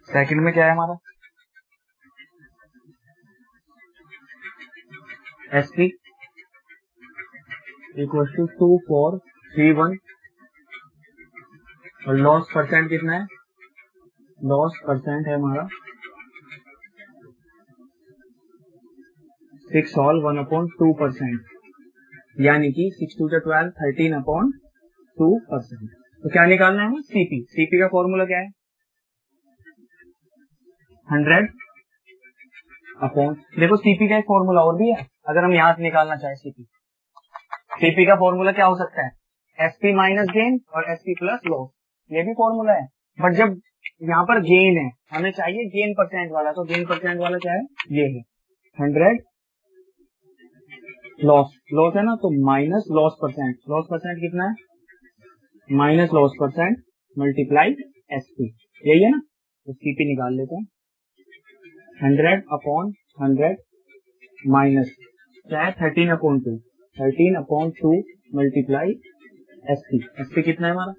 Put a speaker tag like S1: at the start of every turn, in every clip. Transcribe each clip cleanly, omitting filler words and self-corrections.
S1: Second में क्या है हमारा SP इक्वल टू 2431 और लॉस परसेंट कितना है, लॉस परसेंट है हमारा 6 ऑल 1/2%, यानी कि 6 2 12 13/2%। तो क्या निकालना है, सीपी। सीपी का फॉर्मूला क्या है 100 अपॉन, देखो सीपी का एक फॉर्मूला और भी है, अगर हम यहाँ से निकालना चाहे सीपी। सीपी का फॉर्मूला क्या हो सकता है, एसपी माइनस गेन और एसपी प्लस लॉस, ये भी फॉर्मूला है। बट जब यहाँ पर गेन है, हमें चाहिए गेन परसेंट वाला, तो गेन परसेंट वाला क्या है, ये है 100 लॉस, लॉस है ना, तो minus loss percent, loss percent कितना है, minus loss percent multiply SP, यही है ना। तो सीपी निकाल लेते हैं 100 अपॉन 100 माइनस क्या है 13/2, 13/2 मल्टीप्लाई एसपी, एसपी कितना है हमारा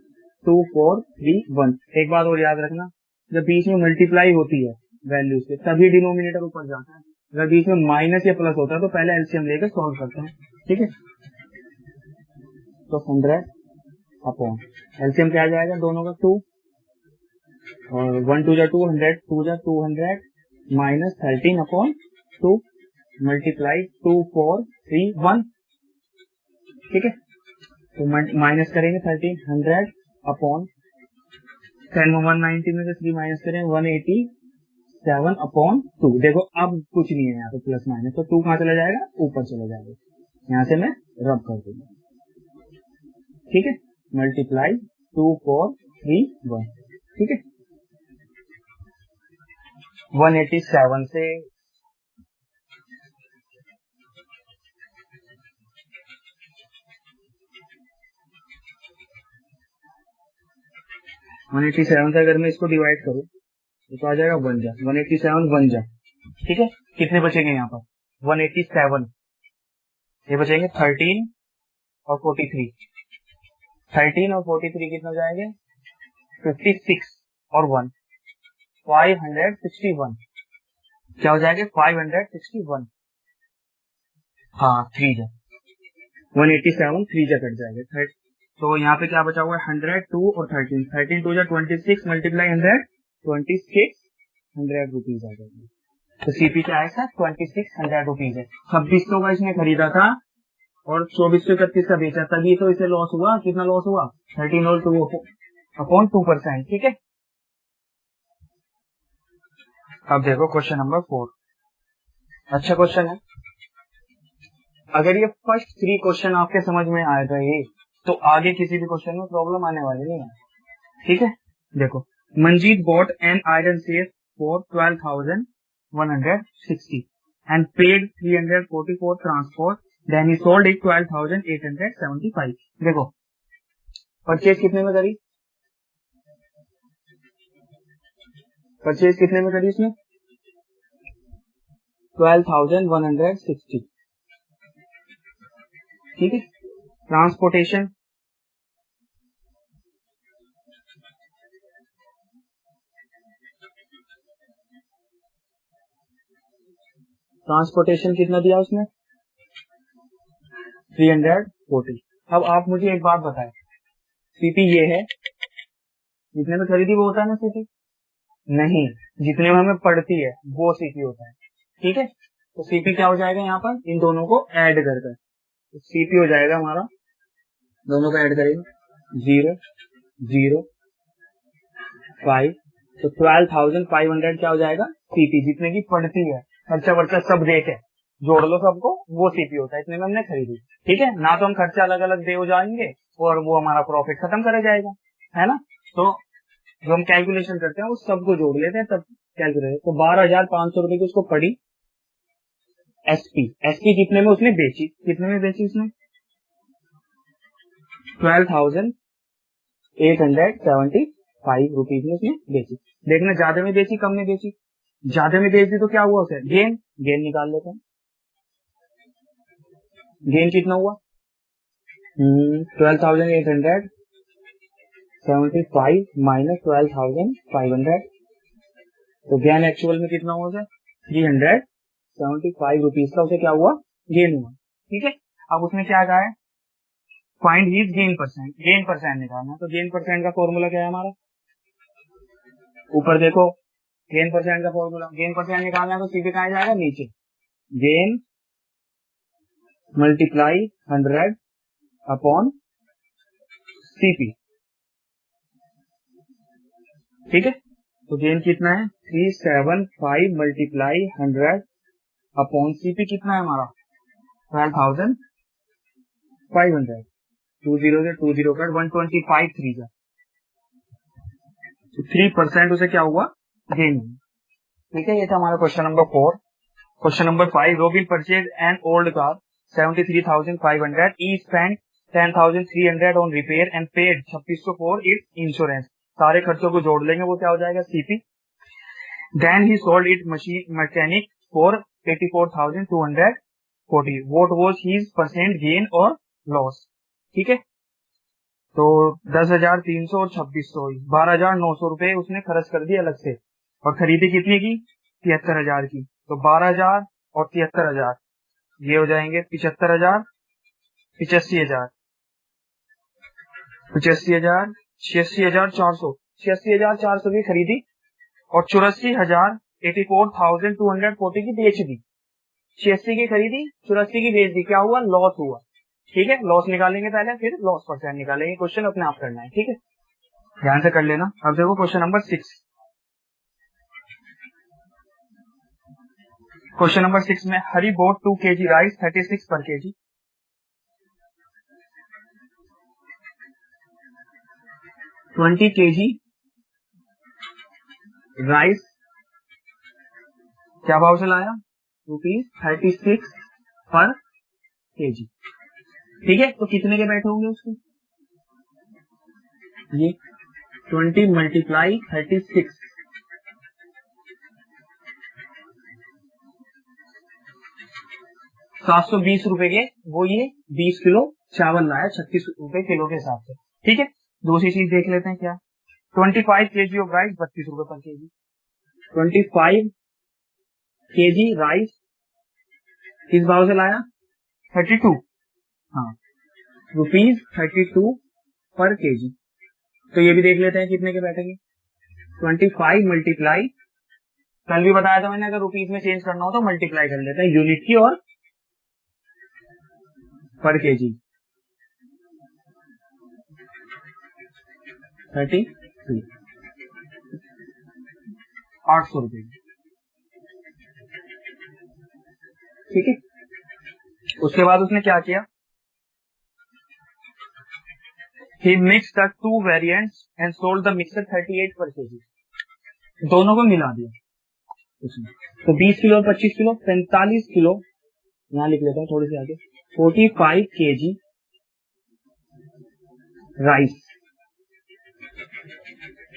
S1: 2431। एक बात और याद रखना, जब बीच में मल्टीप्लाई होती है वैल्यूज के तभी डिनोमिनेटर ऊपर जाता है, अगर बीच में माइनस या प्लस होता है तो पहले एलसीएम लेकर सॉल्व करते हैं, ठीक है। तो 100 अपॉन एलसीएम क्या आ जाएगा दोनों का 2 और 1 2 2 100 2 200 माइनस 13/2 मल्टीप्लाई 2431, ठीक है। तो माइनस करेंगे 1300 अपॉन 10 190 में से 3 माइनस करें 187/2। देखो अब कुछ नहीं है यहाँ पे प्लस माइनस, तो 2 कहाँ चला जाएगा, ऊपर चला जाएगा, यहाँ से मैं रब कर दूंगा, ठीक है। मल्टीप्लाई 2431, ठीक है। 187 से 187 से अगर मैं इसको डिवाइड करूं तो आ जाएगा 1 जा 187 1 जा, ठीक है। कितने बचेंगे यहाँ पर 187, ये बचेंगे 13 और 43, 13 और 43 कितना जाएंगे 56 और 1 561, क्या हो जाएगा 561, हाँ 3 जा 187 3 जा कट जाएगा। तो यहाँ पे क्या बचा हुआ है 100 2 और 13, 13 2 जा 26 मल्टीप्लाई 100 2600 रुपीज आ जाएगी। तो सीपी क्या है सर 2600 रुपीज है। 2600 का इसने खरीदा था और 2431 का बेचा, तभी तो इसे लॉस हुआ। कितना लॉस हुआ 13 और 2/2%, ठीक है। अब देखो क्वेश्चन नंबर 4, अच्छा क्वेश्चन है। अगर ये फर्स्ट 3 क्वेश्चन आपके समझ में आ गए तो आगे किसी भी क्वेश्चन में प्रॉब्लम आने वाली नहीं है, ठीक है। देखो Manjeet bot an iron safe for 12,160 and paid 340 for transport, then he sold it 12,875। देखो परचेज कितने में करी, परचेज कितने में करी इसने 12,160, ठीक है। ट्रांसपोर्टेशन ट्रांसपोर्टेशन कितना दिया उसने 340। अब आप मुझे एक बात बताएं, सीपी ये है, जितने में खरीदी वो होता है ना सीपी, नहीं, जितने में हमें पड़ती है वो सीपी होता है, ठीक है। तो सीपी क्या हो जाएगा यहाँ पर इन दोनों को ऐड कर कर, तो सीपी हो जाएगा हमारा, दोनों को ऐड करेंगे 0 0 5, तो 12,500 क्या हो जाएगा सीपी, जितने की पड़ती है, खर्चा वर्चा सब देके जोड़ लो सबको, वो सीपी होता है, इतने में हमने खरीदी, ठीक है ना। तो हम खर्चा अलग अलग दे हो जाएंगे और वो हमारा प्रॉफिट खत्म करा जाएगा, है ना। तो जो हम कैलकुलेशन करते हैं वो सबको जोड़ लेते हैं तब कैलकुलेट। तो 12,500 रुपए की उसको पड़ी एसपी, एसपी कितने में उसने बेची, कितने में बेची उसने 12,875 रुपीज में उसने बेची। देखना ज्यादा में बेची कम में बेची, ज्यादा में बेच दी तो क्या हुआ उसे गेन, गेन निकाल लेते हैं। गेन कितना हुआ 12,875 माइनस 12,500, तो गेन एक्चुअल में कितना हुआ सर? 375 रुपीज का उसे क्या हुआ? गेन हुआ। ठीक है, अब उसने क्या कहा है? Find his gain percent. Gain percent निकालना। तो गेन परसेंट का फॉर्मूला क्या है हमारा? ऊपर देखो, गेन परसेंट का फॉर्मूला। गेन परसेंट निकालना है तो सीधे कहा जाएगा? नीचे। Gain multiply 100 upon CP. ठीक है, तो गेन कितना है? 375 मल्टीप्लाई 100 अपॉन सीपी कितना है हमारा? 12,500। 20 से 20 कट 125 3 का 3% उसे क्या हुआ? गेन हुआ। ठीक है, ये था हमारा question number 4। Question number 5, Robin purchase an old car 73,500. He spend 10,300 on repair and paid 2600 for its insurance. सारे खर्चों को जोड़ लेंगे, वो क्या हो जाएगा? CP. Then he sold it machine mechanic for 84,240. What was his percent gain और लॉस? ठीक है, तो 10,300 और 2600, 12,900 रुपए उसने खर्च कर दिए अलग से। और खरीदी कितनी की? 73,000 की। तो 12,000 और 73,000 ये हो जाएंगे 75,000, 85,000, 85,000, 86,400, 86,400 की खरीदी और 84,000 84,240 की बेच दी। 86 की खरीदी, 84 की बेच दी, क्या हुआ? लॉस हुआ। ठीक है, लॉस निकालेंगे पहले, फिर लॉस परसेंट निकालेंगे। क्वेश्चन अपने आप करना है। ठीक है, ध्यान से कर लेना। अब देखो क्वेश्चन नंबर 6। क्वेश्चन नंबर 6 में हरी बोट 2 kg राइस 36 पर kg। 20 kg राइस क्या भाव से लाया? ₹36 पर kg। ठीक है, तो कितने के बैठे होंगे उसके? ये 20 मल्टीप्लाई 36, 720 रुपए के। वो ये 20 किलो चावल लाया 36 रुपए किलो के हिसाब से। ठीक है, दूसरी चीज देख लेते हैं क्या? 25 kg ऑफ राइस 32 रुपए पर kg। 25 kg राइस किस भाव से लाया? 32, हाँ, ₹32 पर kg। तो ये भी देख लेते हैं कितने के बैठेंगे। 25 मल्टीप्लाई, कल भी बताया था मैंने, अगर रुपीज में चेंज करना हो तो मल्टीप्लाई कर लेते हैं यूनिट की और पर kg। 32, 800 रुपए। ठीक है, उसके बाद उसने क्या किया? He mixed the two variants and sold the mixer 38 per kg. दोनों को मिला दिया उसने। तो 20 किलो और 25 किलो 45 किलो, यहाँ लिख लेता हूँ थोड़ी सी आगे, 45 kg राइस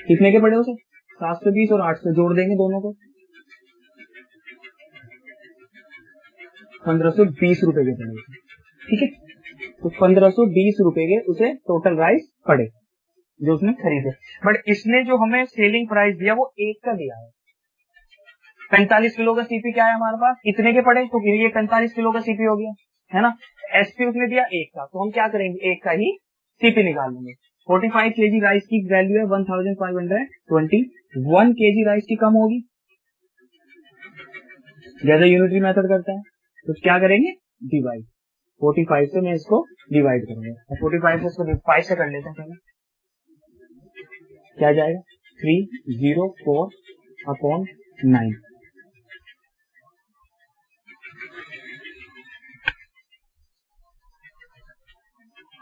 S1: कितने के पड़े उसे? 720 और 800 जोड़ देंगे दोनों को, 1520 रुपए के पड़े। ठीक है, तो 1520 रुपए के उसे टोटल राइस पड़े जो उसने खरीदे। बट इसने जो हमें सेलिंग प्राइस दिया वो एक का दिया है। 45 किलो का सीपी क्या है हमारे पास? इतने के पड़े, तो ये 45 किलो का सीपी हो गया, है ना। एसपी उसने दिया एक का, तो हम क्या करेंगे? एक का ही सीपी निकाल लेंगे। 45 kg राइस की वैल्यू है 1520। 1 kg राइस की कम होगी, जैसे यूनिटरी मेथड करता है, तो क्या करेंगे? डिवाइड। 45 से मैं इसको डिवाइड करूंगा। 45 से इसको 5 से कर लेते हैं पहले, क्या जाएगा? 304/9।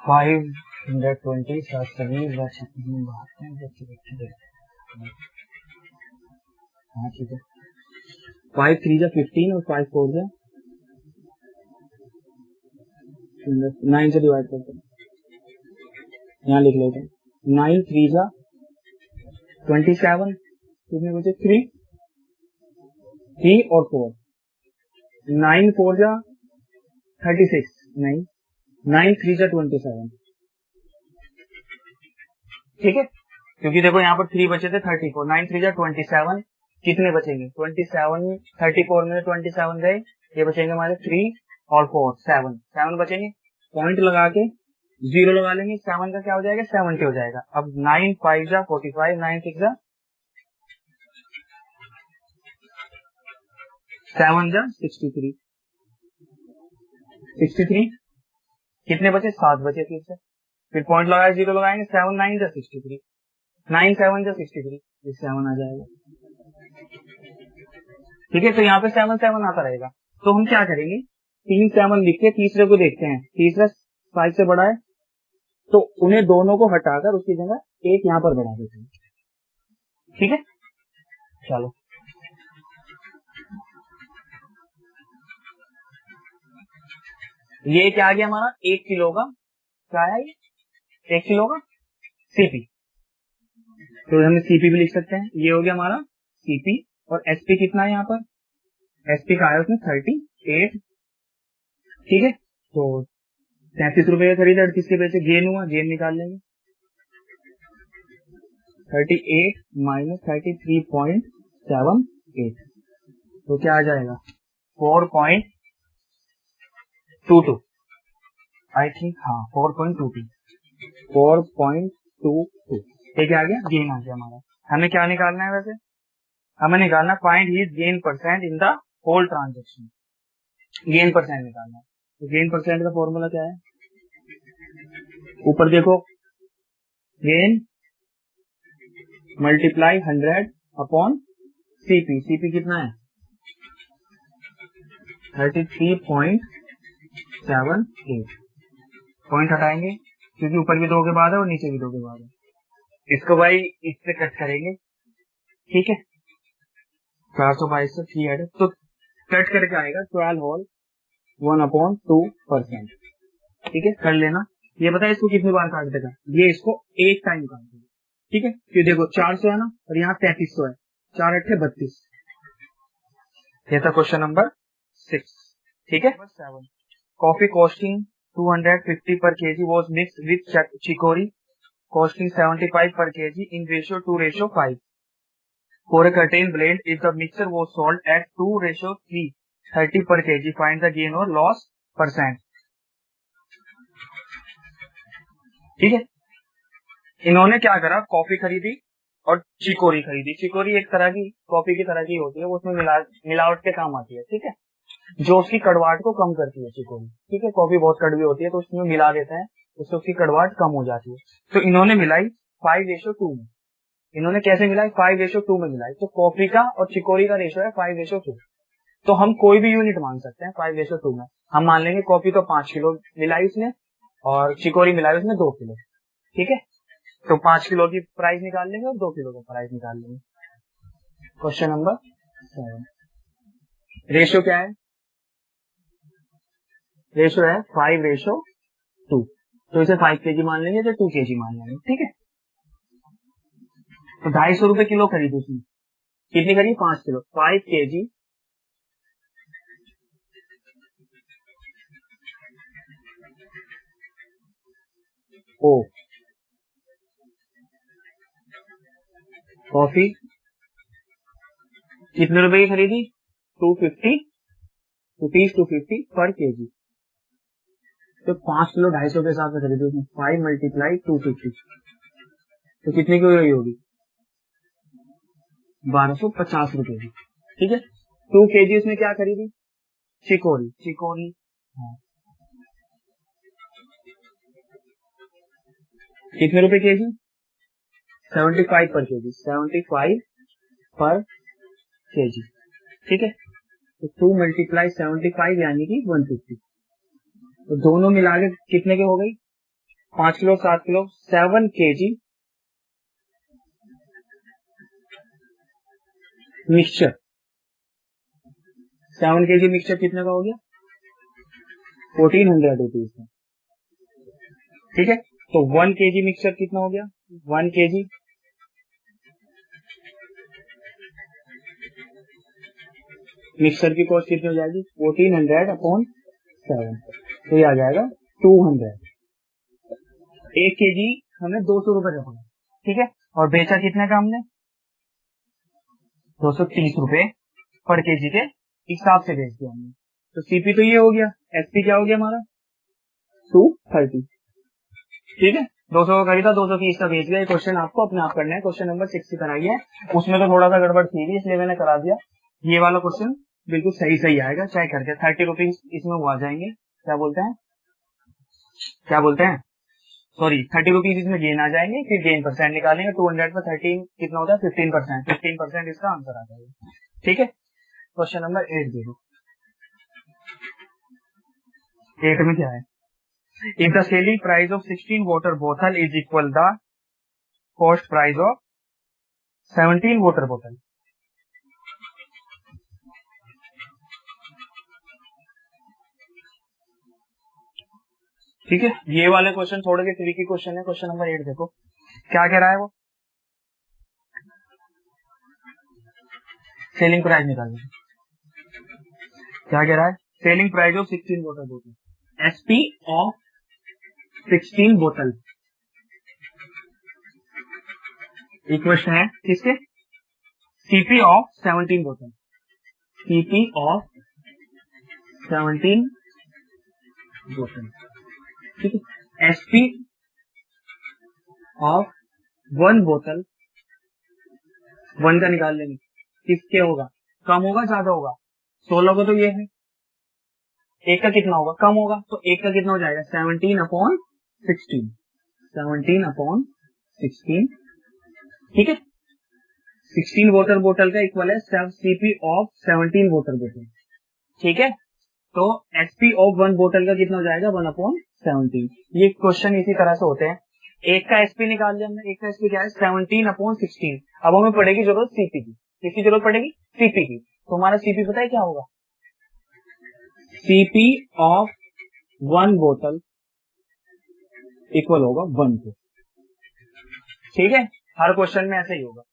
S1: 520 हाँ ठीक है। 5 3 जा 15 और 5 4 जा 9 से डिवाइड करते हैं, यहाँ लिख लेते हैं। 9 3 जा 27, कितने बचे? 3 और 4, 9 4 जा 36, नहीं 9 3 जा 27। ठीक है, क्योंकि देखो यहाँ पर 3 बचे थे 34, 9 3 जा 27, कितने बचेंगे 27, 34 में 27 गए, ये बचेंगे हमारे 3 और 4, 7 बचेंगे। पॉइंट लगा के 0 लगा लेंगे, 7 का क्या हो जाएगा 70 हो जाएगा। अब 9 5 जा 45, 9 6 जा 7 जा 63, 63 कितने बचे 7 बचे फिर पॉइंट लगाए 0 लगाएंगे, 7 9 जा 63, 9 7 जा 63, 7 आ जाएगा। ठीक है, तो यहाँ पे 7 7 आता रहेगा। तो हम क्या करेंगे 3 7 लिख के तीसरे को देखते हैं, तीसरा 5 से बड़ा है तो उन्हें दोनों को हटाकर उसकी जगह 1 यहाँ पर बढ़ा देते हैं। ठीक है, चलो ये क्या आ गया हमारा 1 किलो का, क्या है ये 1 किलो का सीपी, तो हम सीपी भी लिख सकते हैं। ये हो गया हमारा सीपी। और एसपी कितना है यहाँ पर, एसपी का आया उसमें 38। ठीक है, तो 33 रुपए का खरीदा, 38 के पैसे गेन हुआ, गेन निकाल लेंगे। 38 माइनस 33.78 तो क्या आ जाएगा 4.22 आई थिंक, हाँ 4.22 ये क्या आ गया गेन आ गया हमारा। हमें क्या निकालना है वैसे, हमें निकालना find his gain percent in the whole transaction, gain percent निकालना है। तो गेन परसेंट का फॉर्मूला क्या है, ऊपर देखो gain multiply 100 upon CP, CP कितना है 33.78, पॉइंट हटाएंगे क्योंकि ऊपर भी 2 के बाद है और नीचे भी 2 के बाद है, इसको भाई इससे कट करेंगे। ठीक है, 422 से 3 ऐड, तो कट करके आएगा 12 होल 1/2%। ठीक है, कर लेना। ये बता इसको कितनी बार काट देगा, ये इसको 1 टाइम काट देगा। ठीक है, ये देखो 400 है ना और यहाँ 3300 है, 4 8 32। ये था क्वेश्चन नंबर 6। ठीक है, 7 coffee costing 250 per kg was mixed with chicory costing 75 per kg in ratio 2:5. For a certain blend, if the mixture was sold at 2:3, 30 per kg, find the gain or loss percent. ठीक है, इन्होंने क्या करा, coffee खरीदी और chicory खरीदी। Chicory एक तरह की कॉफी की तरह की होती है, वो उसमें मिलावट के काम आती है। ठीक है, जो उसकी कड़वाहट को कम करती है चिकोरी। ठीक है, कॉफी बहुत कड़वी होती है तो उसमें मिला देते हैं, उससे उसकी कड़वाहट कम हो जाती है। तो इन्होंने मिलाई 5:2 में, इन्होंने कैसे मिलाई 5:2 में मिलाई। तो कॉफी का और चिकोरी का रेशो है 5:2। तो हम कोई भी यूनिट मान सकते हैं 5:2 में। हम मान लेंगे कॉफी तो 5 किलो मिलाई उसने और चिकोरी मिलाई उसने 2 किलो। ठीक है, तो 5 किलो की प्राइस निकाल लेंगे और 2 किलो का प्राइस निकाल लेंगे। क्वेश्चन नंबर 7, रेशो क्या है, रेशो है 5:2, तो इसे 5 kg मान लेंगे तो 2 kg मान लेंगे। ठीक है, तो 250 रुपए किलो खरीदी उसने, कितनी खरीदी 5 किलो, 5 kg ओ कॉफी कितने रुपए की खरीदी 250 रुपीज 250 पर kg। तो 5 किलो 250 के हिसाब से खरीदी उसने, 5 × 250 तो कितने की हुई होगी 1250 रुपए की। ठीक है, 2 kg उसने क्या खरीदी चिकोरी, चिकोरी हाँ। कितने रुपए केजी 75 पर केजी, 75 पर केजी। ठीक है, तो 2 × 75 यानी कि 150, तो दोनों मिला के कितने के हो गई 5 kilo 7 kilo 7 kg mixture. 7 kg mixture कितने का हो गया 1400 रुपीज का। ठीक है, तो 1 kg मिक्सचर कितना हो गया 1 kg मिक्सचर की कॉस्ट कितनी हो जाएगी 1400/7, तो ये आ जाएगा 200। 1 kg हमें 200 रुपए का पड़ा। ठीक है, और बेचा कितने का हमने ₹230 पर केजी के हिसाब से भेज दिया हमने। तो सीपी तो ये हो गया, एसपी क्या हो गया हमारा 230। ठीक है, 200 का खरीदा, 230 का भेज गया। क्वेश्चन आपको अपने आप करना है, क्वेश्चन नंबर 6 की कराई है, उसमें तो थोड़ा सा गड़बड़ थी इसलिए मैंने करा दिया। ये वाला क्वेश्चन बिल्कुल सही सही आएगा, चेक करके। ₹30 इसमें वो आ जाएंगे, क्या बोलते हैं सॉरी, ₹30 इसमें गेन आ जाएंगे, फिर गेन परसेंट निकालेंगे। 200 में 13 कितना होता है 15%, 15% इसका आंसर आ जाएगा। ठीक है, क्वेश्चन नंबर 8 देखो, 8 में क्या है, if the selling price of 16 water बोतल is equal the cost price of 17 water बोतल। ठीक है, ये वाले क्वेश्चन थोड़े से ट्रिकी क्वेश्चन है। क्वेश्चन नंबर 8 देखो क्या कह रहा है, वो सेलिंग प्राइस निकालना। क्या कह रहा है, सेलिंग प्राइस ऑफ 16 वाटर बोतल, एसपी ऑफ 16 बोतल इक्वेशन है किसके, सीपी ऑफ 17 बोतल, सीपी ऑफ 17 बोतल। ठीक है, एसपी ऑफ 1 बोतल, 1 का निकाल लेंगे, किसके होगा, कम होगा ज्यादा होगा, 16 को तो ये है, एक का कितना होगा, कम होगा, तो एक का कितना हो जाएगा 17/16, 17/16। ठीक है, 16 वाटर बोतल का इक्वल है सीपी ऑफ 17 वाटर बोतल। ठीक है, तो एसपी ऑफ 1 बोतल का कितना हो जाएगा 1/17। ये क्वेश्चन इसी तरह से होते हैं। एक का एसपी निकाल लिया हमने, एक का एसपी क्या है 17/16। अब हमें पड़ेगी जरूरत सीपी की, किसकी जरूरत पड़ेगी, सीपी की। तो हमारा सीपी पता है क्या होगा, सीपी ऑफ 1 बोतल इक्वल होगा 1 को। ठीक है, हर क्वेश्चन में ऐसे ही होगा।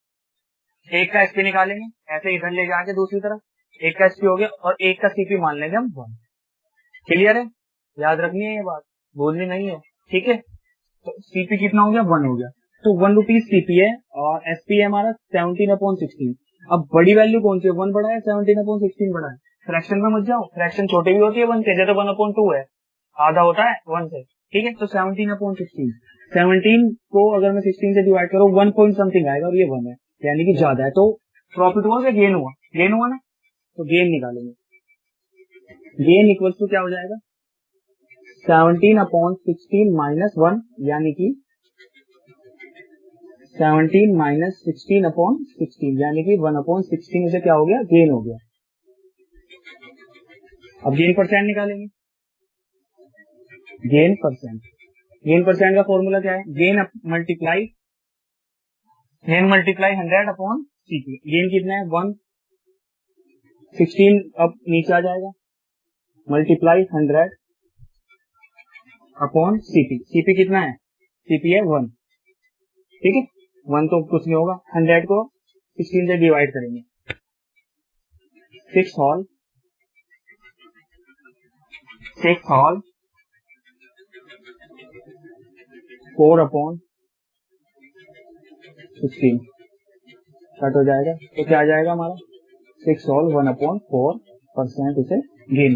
S1: एक का एसपी निकालेंगे, ऐसे इधर ले जाके दूसरी तरफ, एक का एसपी हो गया और एक का सीपी मान लेंगे हम 1। क्लियर है, याद रखनी है ये बात, बोलनी नहीं है। ठीक है, तो सीपी कितना हो गया 1 हो गया, तो ₹1 सीपी है और एसपी है हमारा 17/16। अब बड़ी वैल्यू कौन सी है, 1 बड़ा है 17/16 बड़ा है। फ्रैक्शन में मत जाओ, फ्रैक्शन छोटी भी होती है 1 से, जैसे 1/2 है, आधा होता है 1 से। ठीक है, तो 17/16, 17 को अगर मैं 16 से डिवाइड करूँ 1 पॉइंट समथिंग आएगा और ये 1 है, यानी कि ज्यादा है। तो प्रॉफिट हुआ या गेन हुआ, गेन हुआ ना, तो गेन निकालेंगे। गेन इक्वल टू क्या हो जाएगा 17/16 - 1, यानी कि 17 - 16/16, यानी कि 1/16 से क्या हो गया, गेन हो गया। अब गेन परसेंट निकालेंगे, गेन परसेंट, गेन परसेंट का फॉर्मूला क्या है, गेन मल्टीप्लाई 100/सीपी। गेन कितना है 1, 16 अब नीचे आ जाएगा, मल्टीप्लाई 100/सीपी। सीपी कितना है, सीपी है 1। ठीक है, 1 तो कुछ नहीं होगा, 100 को 16 से डिवाइड करेंगे, 6 होल 4/16 कट हो जाएगा, तो क्या आ जाएगा हमारा 6 होल 1/4% उसे गेन